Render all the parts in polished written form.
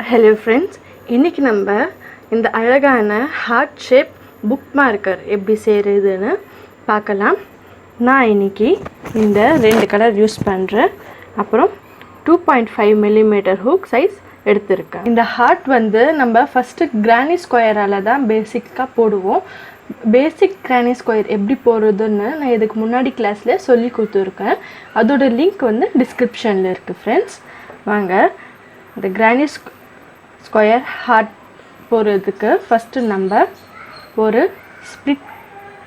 Hello friends, இன்னைக்கு நம்ம இந்த அழகான ஹார்ட் ஷேப் புக் மார்க்கர் எப்படி செய்யறதுன்னு பார்க்கலாம். நான் இன்னைக்கு இந்த ரெண்டு கலர் யூஸ் பண்றேன். அப்புறம் 2.5 mm ஹூக் சைஸ் எடுத்துர்க்கேன். இந்த ஹார்ட் வந்து நம்ம ஃபர்ஸ்ட் கிரானி ஸ்கொயரால தான் பேசிக்கா போடுவோம். பேசிக் கிரானி ஸ்கொயர் எப்படி போடுறதுன்னு நான் இதுக்கு முன்னாடி கிளாஸ்ல சொல்லி கொடுத்துருக்கேன். அதோட லிங்க் வந்து டிஸ்கிரிப்ஷன்ல இருக்கு फ्रेंड्स. வாங்க இந்த கிரானி ஸ்கொயர் ஹார்ட் போடுறதுக்கு ஃபர்ஸ்ட் நம்ம ஒரு ஸ்ப்ளிட்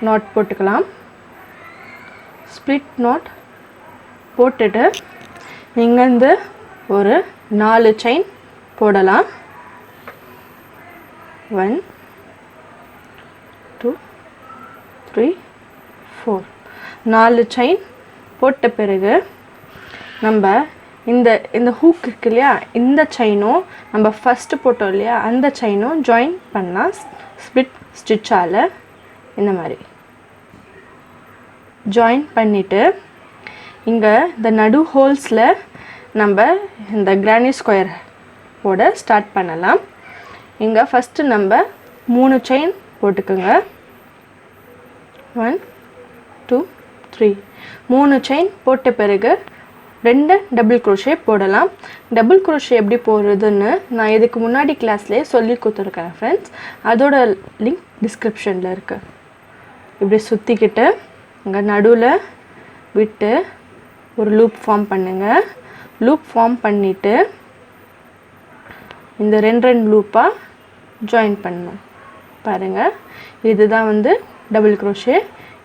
நாட் போட்டுக்கலாம். ஸ்ப்ளிட் நாட் போட்டுட்டு இங்க இருந்து ஒரு 4 செயின் போடலாம். 1 2 3 4 4 செயின் போட்ட பிறகு நம்ம இந்த ஹூக் இருக்கு இல்லையா, இந்த செயினும் நம்ம ஃபர்ஸ்ட் போட்டோம் இல்லையா அந்த செயினும் ஜாயின் பண்ணா ஸ்ப்ளிட் ஸ்டிச்சால இந்த மாதிரி ஜாயின் பண்ணிட்டு இங்க இந்த நடு ஹோல்ஸ்ல நம்ம இந்த கிரானி ஸ்கொயர் போட ஸ்டார்ட் பண்ணலாம். இங்க ஃபர்ஸ்ட் நம்ம 3 செயின் போட்டுக்கோங்க. 1 2 3 3 செயின் போட்ட பிறகு 2 டபுள் crochet போடலாம். டபுள் crochet எப்படி போடுறதுன்னு நான் இதுக்கு முன்னாடி கிளாஸ்லயே சொல்லி கொடுத்துருக்கேன் फ्रेंड्स. அதோட லிங்க் டிஸ்கிரிப்ஷன்ல இருக்கு. இப்படி சுத்திக்கிட்டு இங்க நடுவுல விட்டு ஒரு லூப் ஃபார்ம் பண்ணுங்க. லூப் ஃபார்ம் பண்ணிட்டு இந்த ரெண்டு லூப்பா ஜாயின் பண்ணனும். பாருங்க, இதுதான் வந்து டபுள் crochet.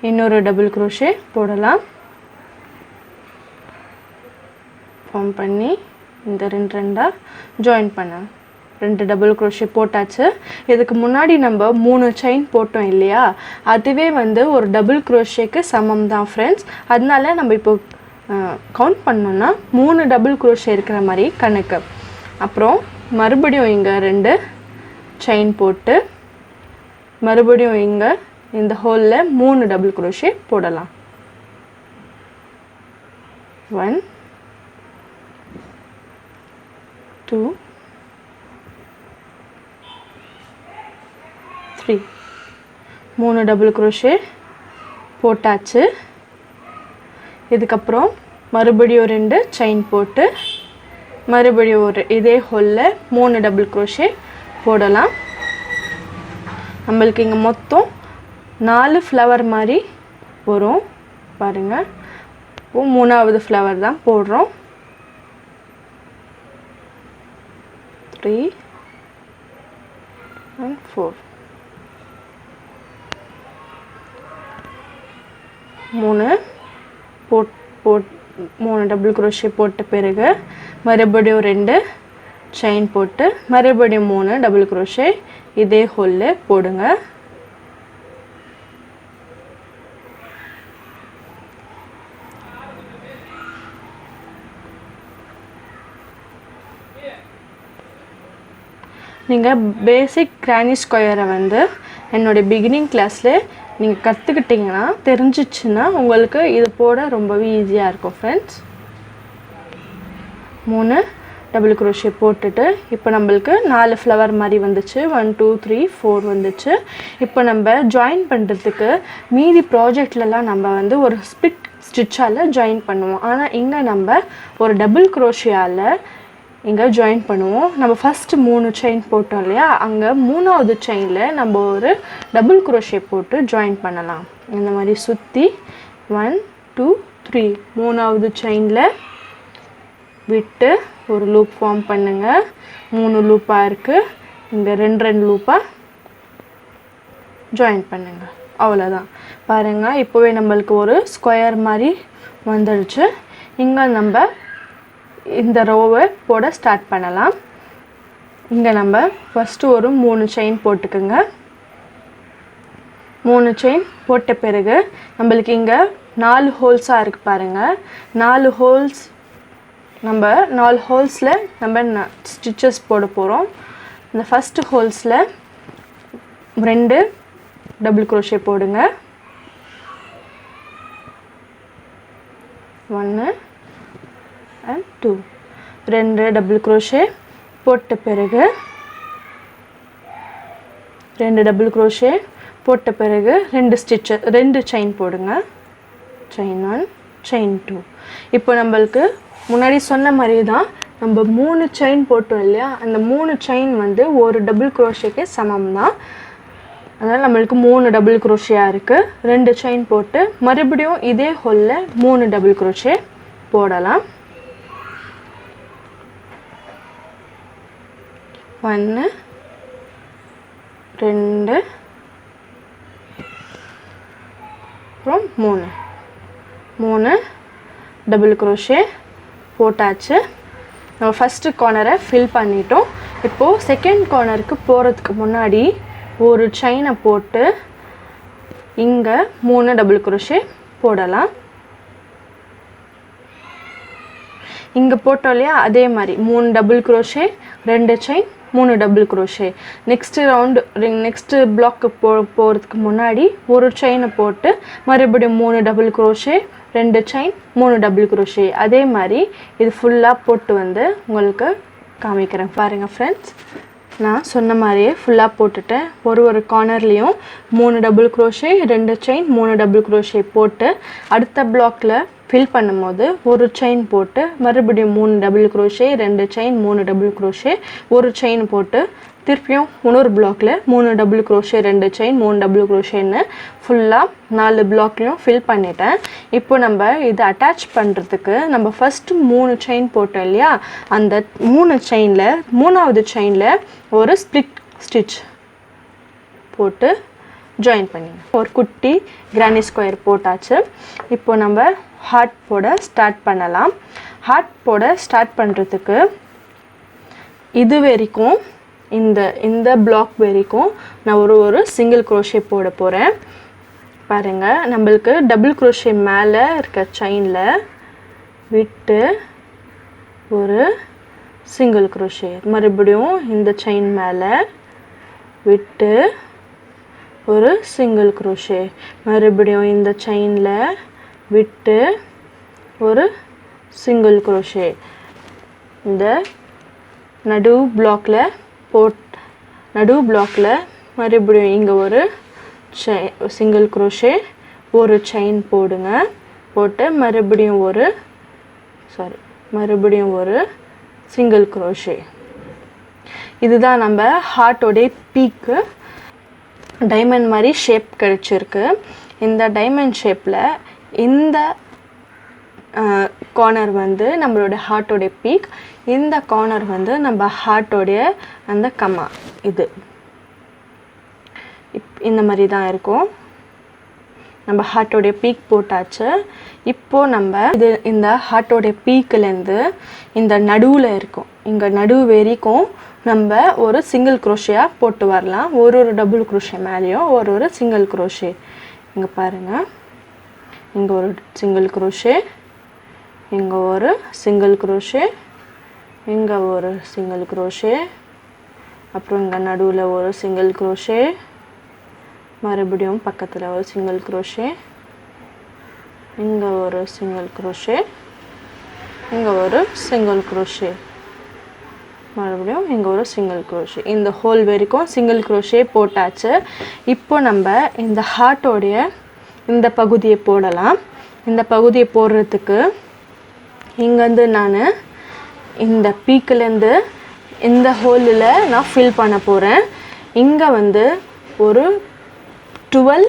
இன்னொரு டபுள் crochet போடலாம். ஃபார்ம் பண்ணி இந்த ரெண்டா ஜாயின் பண்ண 2 டபுள் crochet போட்டாச்சு. இதுக்கு முன்னாடி நம்ம 3 செயின் போட்டோம் இல்லையா, அதுவே வந்து ஒரு டபுள் crochetக்கு சமம் தான் फ्रेंड्स. அதனால நம்ம இப்போ கவுண்ட் பண்ணோம்னா 3 டபுள் crochet இருக்கிற மாதிரி கணக்கு. அப்புறம் மறுபடியும் இங்க 2 செயின் போட்டு மறுபடியும் இங்க இந்த ஹோல்ல 3 டபுள் crochet போடலாம். 1 2 3 3 டபுள் crochet போட்டாச்சு. இதுக்கு அப்புறம் மறுபடியும் 2 செயின் போட்டு மறுபடியும் ஒரு இதே ஹோல்ல 3 டபுள் crochet போடலாம். நமக்கு இங்க மொத்தம் 4 ஃப்ளவர் மாதிரி வரும். பாருங்க, இப்போ மூணாவது ஃப்ளவர் தான் போடுறோம். 3 and 4 3 டபுள் crochet போட்ட பிறகு மறுபடியும் 2 செயின் போட்டு மறுபடியும் 3 டபுள் crochet இதே ஹோல்ல போடுங்க. நீங்க பேசிக் கிரானி ஸ்கொயரை வந்து என்னோட பிகினிங் கிளாஸ்ல நீங்க கத்துக்கிட்டீங்கன்னா தெரிஞ்சிச்சுன்னா உங்களுக்கு இது போட ரொம்பவே ஈஸியா இருக்கும் फ्रेंड्स. 3 டபுள் crochet போட்டுட்டு இப்போ நமக்கு 4 ஃப்ளவர் மாதிரி வந்துச்சு. 1 2 3 4 வந்துச்சு. இப்போ நம்ம ஜாயின் பண்றதுக்கு மீதி ப்ராஜெக்ட்லலாம் நம்ம வந்து ஒரு ஸ்ப்ளிட் ஸ்டிச்சால ஜாயின் பண்ணுவோம். ஆனா இங்க நம்ம ஒரு டபுள் crochetயால இங்க ஜாயின் பண்ணுவோம். நம்ம ஃபர்ஸ்ட் 3 செயின் போட்டோம் இல்லையா, அங்க மூணாவது செயின்ல நம்ம ஒரு டபுள் crochet போட்டு ஜாயின் பண்ணலாம். இந்த மாதிரி சுத்தி 1 2 3 மூணாவது செயின்ல விட்டு ஒரு லூப் ஃபார்ம் பண்ணுங்க. 3 லூப்பா இருக்கு. இங்க 2 லூப்பா ஜாயின் பண்ணுங்க. அவ்வளவுதான். பாருங்க, இப்போவே நமக்கு ஒரு ஸ்கொயர் மாதிரி வந்துருச்சு. இங்க நம்ம இந்த ரோவை போட ஸ்டார்ட் பண்ணலாம். இங்க நம்ம ஃபர்ஸ்ட் ஒரு 3 செயின் போட்டுக்கங்க. 3 செயின் போட்ட பிறகு நமக்கு இங்க 4 ஹோல்ஸா இருக்கு பாருங்க. 4 ஹோல்ஸ் நம்ம 4 ஹோல்ஸ்ல நம்ம ஸ்டிச்சஸ் போட போறோம். இந்த ஃபர்ஸ்ட் ஹோல்ஸ்ல 2 டபுள் crochet போடுங்க. 1 and 2 2 double crochet போட்ட பிறகு 2 டபுள் crochet போட்ட பிறகு 2 செயின் போடுங்க. Chain 1 chain 2. இப்போ நம்மளுக்கு முன்னாடி சொன்ன மாதிரி தான் நம்ம 3 செயின் போட்டோம் இல்லையா, அந்த 3 செயின் வந்து ஒரு டபுள் crochetக்கு சமம் தான். அதனால் நம்மளுக்கு 3 டபுள் crochet இருக்குது. 2 செயின் போட்டு மறுபடியும் இதே ஹோலில் 3 டபுள் crochet போடலாம். 1 2 அப்புறம் 3 டபுள் crochet போட்டாச்சு. நம்ம ஃபஸ்ட்டு கார்னரை ஃபில் பண்ணிட்டோம். இப்போது செகண்ட் கார்னருக்கு போகிறதுக்கு முன்னாடி ஒரு செயினை போட்டு இங்கே 3 டபுள் crochet போடலாம். இங்கே போட்டோம் இல்லையா, அதே மாதிரி 3 double crochet 2 chain 3 double crochet. Next block போகிறதுக்கு முன்னாடி ஒரு செயினை போட்டு மறுபடியும் 3 double crochet 2 chain 3 double crochet. அதே மாதிரி இது ஃபுல்லாக போட்டு வந்து உங்களுக்கு காமிக்கிறேன் பாருங்கள் ஃப்ரெண்ட்ஸ். நான் சொன்ன மாதிரியே ஃபுல்லாக போட்டுட்டேன். ஒரு கார்னர்லேயும் 3 double crochet 2 chain 3 double crochet போட்டு அடுத்த பிளாக்கில் ஃபில் பண்ணும்போது ஒரு செயின் போட்டு மறுபடியும் 3 double crochet 2 chain 3 double crochet ஒரு செயின் போட்டு திருப்பியும் இன்னொரு பிளாக்கில் 3 டபுள் crochet 2 செயின் 3 டபுள் crochetன்னு ஃபுல்லாக 4 பிளாக்லையும் ஃபில் பண்ணிட்டேன். இப்போ நம்ம இதை அட்டாச் பண்ணுறதுக்கு நம்ம ஃபஸ்ட்டு 3 செயின் போட்டோம் இல்லையா, அந்த 3 செயினில் 3ஆவது செயினில் ஒரு ஸ்ப்ளிட் ஸ்டிச் போட்டு ஜாயின் பண்ணிங்க. ஒரு குட்டி கிரானி ஸ்கொயர் போட்டாச்சு. இப்போ நம்ம ஹார்ட் போட ஸ்டார்ட் பண்ணலாம். ஹார்ட் போட ஸ்டார்ட் பண்ணுறதுக்கு இது வரைக்கும் இந்த பிளாக் வரைக்கும் நான் ஒரு சிங்கிள் crochet போட போகிறேன். பாருங்கள், நம்மளுக்கு டபுள் crochet மேலே இருக்க செயினில் விட்டு ஒரு சிங்கிள் crochet, மறுபடியும் இந்த செயின் மேலே விட்டு ஒரு சிங்கிள் crochet, மறுபடியும் இந்த செயினில் விட்டு ஒரு சிங்கிள் crochet. இந்த நடு பிளாக்கில் மறுபடியும் இங்கே ஒரு சிங்கிள் crochet ஒரு செயின் போடுங்க. போட்டு மறுபடியும் ஒரு சிங்கிள் crochet. இதுதான் நம்ம ஹார்ட்டோடைய பீக்கு. டைமண்ட் மாதிரி ஷேப் கிடச்சிருக்கு. இந்த டைமண்ட் ஷேப்பில் இந்த கார்னர் வந்து நம்மளோட ஹார்ட்டோடைய பீக், இந்த கார்னர் வந்து நம்ம ஹார்ட்டோடைய அந்த கம்மா. இது இந்த மாதிரி தான் இருக்கும். நம்ம ஹார்ட்டோடைய பீக் போட்டாச்சு. இப்போது நம்ம இந்த ஹார்ட்டோடைய பீக்கிலேருந்து இந்த நடுவில் இருக்கும், இங்கே நடு வரைக்கும் நம்ம ஒரு சிங்கிள் crochet போட்டு வரலாம். ஒரு டபுள் crochet மேலேயும் ஒரு சிங்கிள் crochet. இங்கே பாருங்கள், இங்கே ஒரு சிங்கிள் crochet, இங்கே ஒரு சிங்கிள் crochet, இங்கே ஒரு சிங்கிள் crochet, அப்புறம் இங்கே நடுவில் ஒரு சிங்கிள் crochet, மறுபடியும் பக்கத்தில் ஒரு சிங்கிள் crochet, இங்கே ஒரு சிங்கிள் crochet, இங்கே ஒரு சிங்கிள் crochet, மறுபடியும் இங்கே ஒரு சிங்கிள் crochet. இந்த ஹோல் வரைக்கும் சிங்கிள் crochet போட்டாச்சு. இப்போ நம்ம இந்த ஹார்ட்டோடைய இந்த பகுதியை போடலாம். இந்த பகுதியை போடுறதுக்கு இங்கேருந்து நான் இந்த பீக்கிலேருந்து இந்த ஹோலில் நான் ஃபில் பண்ண போகிறேன். இங்கே வந்து ஒரு 12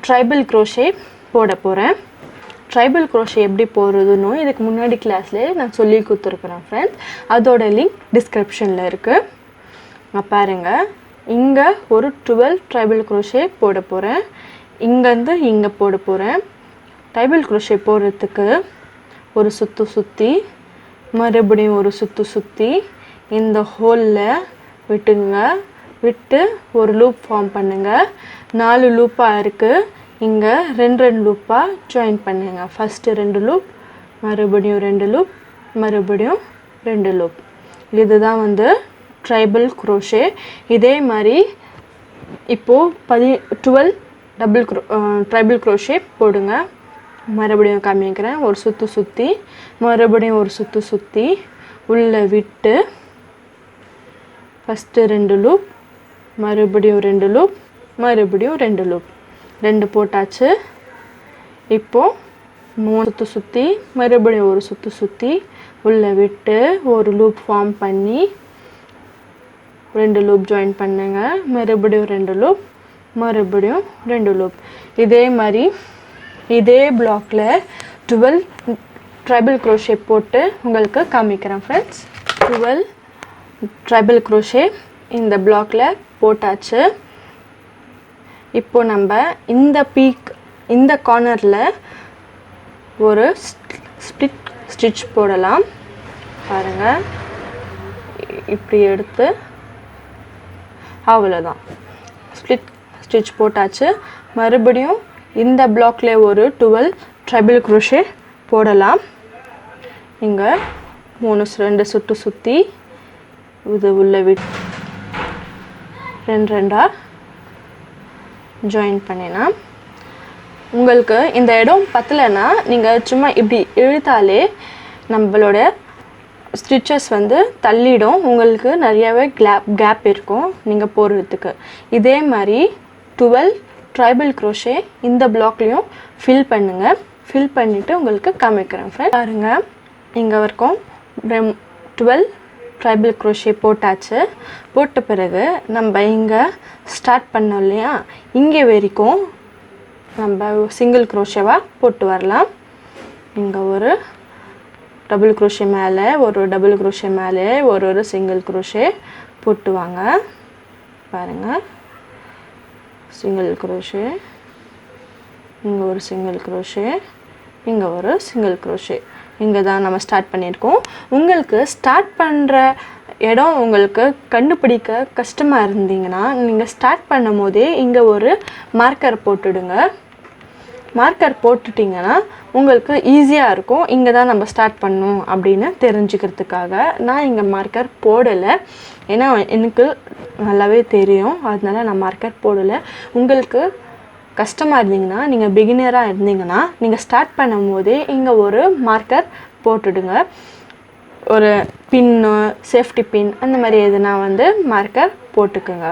ட்ரைபிள் crochet போட போகிறேன். ட்ரைபிள் crochet எப்படி போடுறதுன்னு இதுக்கு முன்னாடி கிளாஸ்லேயே நான் சொல்லி கொடுத்துருக்குறேன் ஃப்ரெண்ட்ஸ். அதோட லிங்க் டிஸ்கிரிப்ஷனில் இருக்குது. பாருங்கள், இங்கே ஒரு 12 ட்ரைபிள் crochet போட போகிறேன். இங்கேருந்து இங்கே போட போகிறேன். ட்ரைபிள் crochet போடுறதுக்கு ஒரு சுற்றி மறுபடியும் ஒரு சுற்றி இந்த ஹோலில் விட்டுங்க. விட்டு ஒரு லூப் ஃபார்ம் பண்ணுங்கள். 4 லூப்பாக இருக்குது. இங்கே 2 லூப்பாக ஜாயின் பண்ணுங்க. ஃபஸ்ட்டு 2 லூப், மறுபடியும் 2 லூப், மறுபடியும் 2 லூப். இதுதான் வந்து ட்ரைபிள் crochet. இதே மாதிரி இப்போது 12 ட்ரைபிள் crochet போடுங்க. மறுபடியும் காமிக்கிறேன். ஒரு சுற்றி மறுபடியும் ஒரு சுற்றி உள்ளே விட்டு ஃபஸ்ட்டு 2 லூப், மறுபடியும் 2 லூப், மறுபடியும் 2 லூப். 2 போட்டாச்சு. இப்போது 3 சுற்று சுற்றி மறுபடியும் ஒரு சுற்று சுற்றி உள்ளே விட்டு ஒரு லூப் ஃபார்ம் பண்ணி 2 லூப் ஜாயின் பண்ணுங்க. மறுபடியும் 2 லூப், மறுபடியும் 2 லூப். இதே மாதிரி இதே பிளாக்கில் 12 ட்ரைபிள் crochet போட்டு உங்களுக்கு காமிக்கிறேன் ஃப்ரெண்ட்ஸ். 12 ட்ரைபிள் crochet இந்த பிளாக்கில் போட்டாச்சு. இப்போ நம்ம இந்த பீக் இந்த கார்னரில் ஒரு ஸ்ப்ளிட் ஸ்டிச் போடலாம். பாருங்கள், இப்படி எடுத்து அவ்வளோதான், ஸ்ப்ளிட் ஸ்டிச் போட்டாச்சு. மறுபடியும் இந்த பிளாக்ல ஒரு 12 ட்ரைபிள் crochet போடலாம். இங்கே 2 சுற்று சுற்றி இது உள்ள விட்டு 2 ஜாயின் பண்ணினா உங்களுக்கு இந்த இடம் பத்தலைன்னா நீங்கள் சும்மா இப்படி இழுத்தாலே நம்மளோட ஸ்டிச்சஸ் வந்து தள்ளிடும். உங்களுக்கு நிறையவே கேப் இருக்கும் நீங்கள் போடுறதுக்கு. இதே மாதிரி 12 ட்ரைபிள் crochet இந்த பிளாக்லேயும் ஃபில் பண்ணுங்கள். ஃபில் பண்ணிவிட்டு உங்களுக்கு காமிக்கிறேன் ஃப்ரெண்ட். பாருங்கள், இங்கே வரைக்கும் 12 ட்ரைபிள் crochet போட்டாச்சு. போட்ட பிறகு நம்ம இங்கே ஸ்டார்ட் பண்ணோம் இல்லையா, இங்கே வரைக்கும் நம்ம சிங்கிள் crochetவாக போட்டு வரலாம். இங்கே ஒரு டபுள் crochet மேலே, ஒரு டபுள் crochet மேலே ஒரு சிங்கிள் crochet போட்டு வாங்க. பாருங்கள், சிங்கிள் crochet, இங்கே ஒரு சிங்கிள் crochet, இங்கே ஒரு சிங்கிள் crochet. இங்கே தான் நம்ம ஸ்டார்ட் பண்ணியிருக்கோம். உங்களுக்கு ஸ்டார்ட் பண்ணுற இடம் உங்களுக்கு கண்டுபிடிக்க கஷ்டமாக இருந்தீங்கன்னா நீங்கள் ஸ்டார்ட் பண்ணும் போதே இங்கே ஒரு மார்க்கர் போட்டுடுங்க. மார்க்கர் போட்டுட்டிங்கன்னா உங்களுக்கு ஈஸியாக இருக்கும். இங்கே தான் நம்ம ஸ்டார்ட் பண்ணணும் அப்படின்னு தெரிஞ்சுக்கிறதுக்காக நான் இங்கே மார்க்கர் போடலை. ஏன்னா எனக்கு நல்லாவே தெரியும், அதனால நான் மார்க்கர் போடலை. உங்களுக்கு கஷ்டமாக இருந்தீங்கன்னா, நீங்கள் பிகினராக இருந்தீங்கன்னா நீங்கள் ஸ்டார்ட் பண்ணும் போதே இங்கே ஒரு மார்க்கர் போட்டுடுங்க. ஒரு பின்னு, சேஃப்டி பின் அந்த மாதிரி எதுனா வந்து மார்க்கர் போட்டுக்குங்க.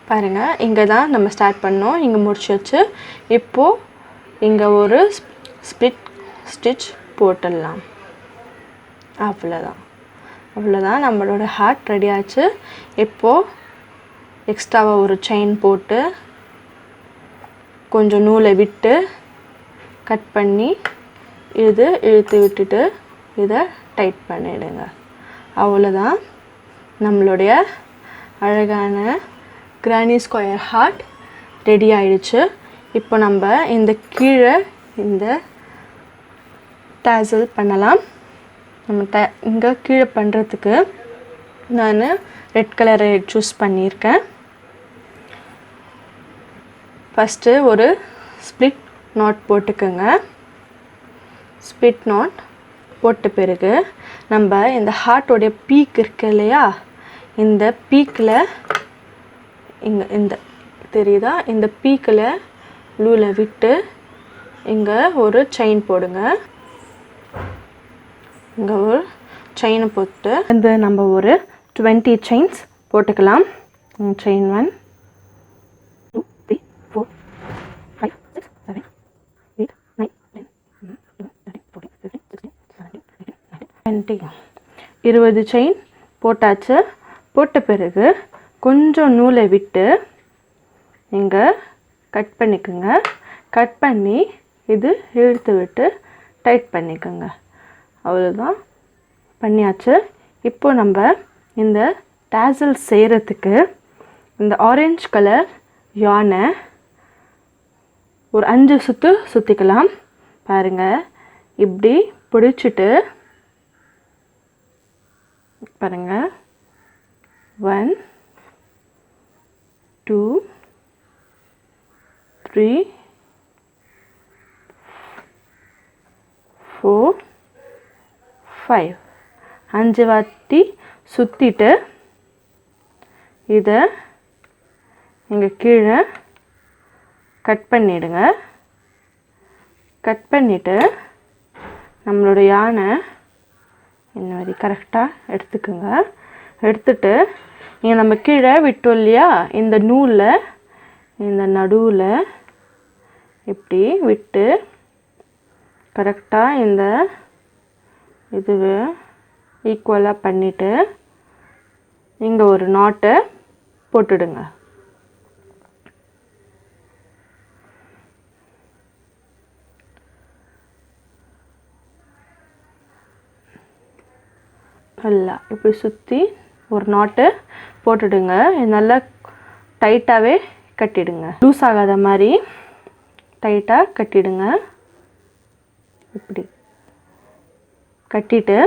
பாருங்கள், இங்கே தான் நம்ம ஸ்டார்ட் பண்ணோம். இங்கே முடிச்சாச்சு. இப்போது இங்கே ஒரு ஸ்ப்ளிட் ஸ்டிச் போட்டுடலாம். அவ்வளோதான் நம்மளோட ஹார்ட் ரெடி ஆச்சு. இப்போது எக்ஸ்ட்ராவாக ஒரு செயின் போட்டு கொஞ்சம் நூலை விட்டு கட் பண்ணி இது இழுத்து விட்டுட்டு இதை டைட் பண்ணிவிடுங்க. அவ்வளோதான், நம்மளுடைய அழகான கிரானி ஸ்கொயர் ஹார்ட் ரெடி ஆயிடுச்சு. இப்போ நம்ம இந்த கீழே இந்த டேசல் பண்ணலாம். நம்ம இங்கே கீழே பண்ணுறதுக்கு நான் ரெட் கலரை சூஸ் பண்ணியிருக்கேன். ஃபஸ்ட்டு ஒரு ஸ்ப்ளிட் நாட் போட்டுக்கோங்க. ஸ்ப்ளிட் நாட் போட்ட பிறகு நம்ம இந்த ஹார்ட்டோடைய பீக் இருக்கு இல்லையா, இந்த பீக்கில் இங்கே இந்த தெரியுதா, இந்த பீக்கில் லூல விட்டு இங்கே ஒரு செயின் போடுங்க. இங்கே ஒரு செயினை போட்டு இந்த நம்ம ஒரு 20 செயின்ஸ் போட்டுக்கலாம். செயின் 1 2 3 4 5 6 7 8 9 10 11 12 13 14 15 16 17 18 20 செயின் போட்டாச்சு. போட்ட பிறகு கொஞ்சம் நூலை விட்டு இங்கே கட் பண்ணிக்கோங்க. கட் பண்ணி இது இழுத்து விட்டு டைட் பண்ணிக்கோங்க. அவ்வளோதான், பண்ணியாச்சு. இப்போ நம்ம இந்த டேசல் செய்கிறதுக்கு இந்த ஆரஞ்சு கலர் யானை ஒரு 5 சுற்று சுற்றிக்கலாம். பாருங்கள், இப்படி பிடிச்சிட்டு பாருங்கள், 1 2 3 4 5 5 வாட்டி சுற்றிட்டு இதை இங்கே கீழே கட் பண்ணிவிடுங்க. கட் பண்ணிவிட்டு நம்மளோட யானை இந்த மாதிரி கரெக்டாக எடுத்துக்கோங்க. எடுத்துட்டு இங்கே நம்ம கீழே விட்டோம் இல்லையா, இந்த நூலில் இந்த நடுவில் இப்படி விட்டு கரெக்டாக இந்த இதுவை ஈக்குவலாக பண்ணிவிட்டு இங்கே ஒரு நாட்டை போட்டுடுங்க. நல்லா இப்படி சுற்றி ஒரு நாட்டு போட்டுடுங்க. நல்லா டைட்டாகவே கட்டிடுங்க. லூஸ் ஆகாத மாதிரி டைட்டாக கட்டிடுங்க. இப்படி கட்டிட்டு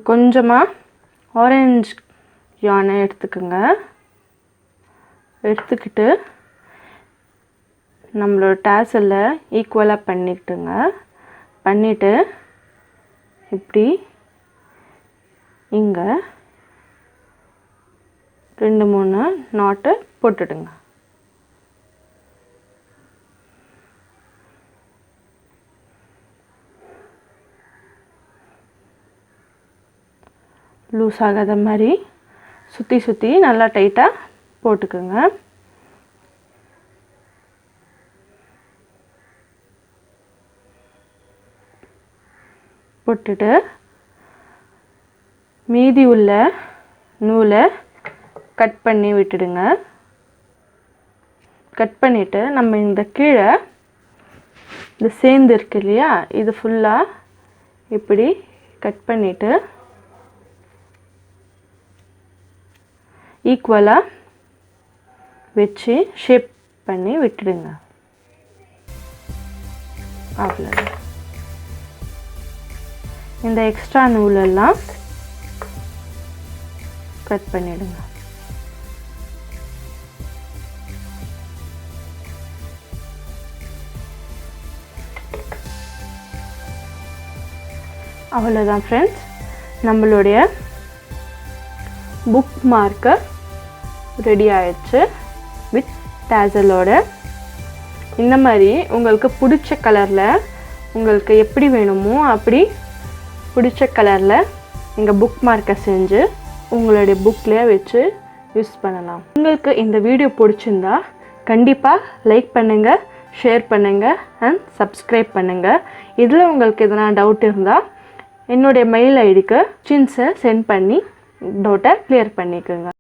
கொஞ்சமாக ஆரஞ்சு யானை எடுத்துக்கோங்க. எடுத்துக்கிட்டு நம்மளோட டாசலில் ஈக்குவலாக பண்ணிட்டுங்க. பண்ணிவிட்டு இப்படி இங்கே 2-3 நாட்டு போட்டுடுங்க. லூஸ் ஆகாத மாதிரி சுற்றி சுற்றி நல்லா டைட்டாக போட்டுக்குங்க. போட்டுட்டு மீதி உள்ள நூலை கட் பண்ணி விட்டுடுங்க. கட் பண்ணிவிட்டு நம்ம இந்த கீழே இந்த சேர்ந்து இருக்கு இல்லையா, இது ஃபுல்லாக இப்படி கட் பண்ணிவிட்டு ஈக்குவலாக வச்சு ஷேப் பண்ணி விட்டுடுங்க. அவ்வளோதான். இந்த எக்ஸ்ட்ரா நூலெல்லாம் கட் பண்ணிடுங்க. அவ்வளோதான் ஃப்ரெண்ட்ஸ், நம்மளுடைய புக் மார்க்கர் ரெடி ஆயிடுச்சு வித் டேசலோட. இந்த மாதிரி உங்களுக்கு பிடிச்ச கலரில் உங்களுக்கு எப்படி வேணுமோ அப்படி பிடிச்ச கலரில் நீங்கள் புக் மார்க்கர் செஞ்சு உங்களுடைய புக்லேயே வச்சு யூஸ் பண்ணலாம். உங்களுக்கு இந்த வீடியோ பிடிச்சிருந்தா கண்டிப்பாக லைக் பண்ணுங்கள், ஷேர் பண்ணுங்கள் அண்ட் சப்ஸ்கிரைப் பண்ணுங்கள். இதில் உங்களுக்கு எதனா டவுட் இருந்தால் என்னுடைய மெயில் ஐடிக்கு சின்ஸை சென்ட் பண்ணி டவுட்டை கிளியர் பண்ணிக்கோங்க.